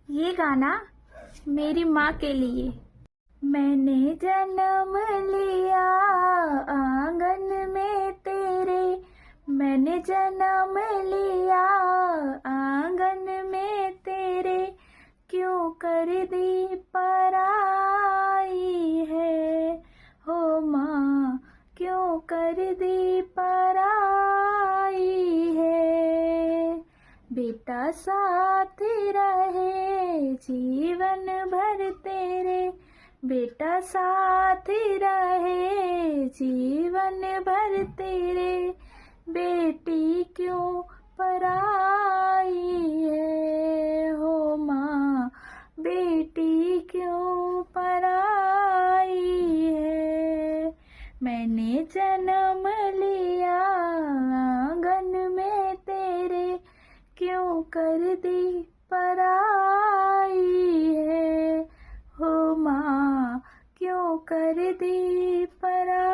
ये गाना मेरी माँ के लिए। मैंने जन्म लिया आंगन में तेरे, मैंने जन्म लिया आंगन में तेरे, क्यों कर दी पराई है हो माँ, क्यों कर दी पराई है। बेटा साथ रहे जीवन भर तेरे, बेटा साथ रहे जीवन भर तेरे, बेटी क्यों पराई है हो माँ, बेटी क्यों पराई है। मैंने जन्म लिया आंगन में तेरे, क्यों कर दी पराई है हो माँ, क्यों कर दी पराई।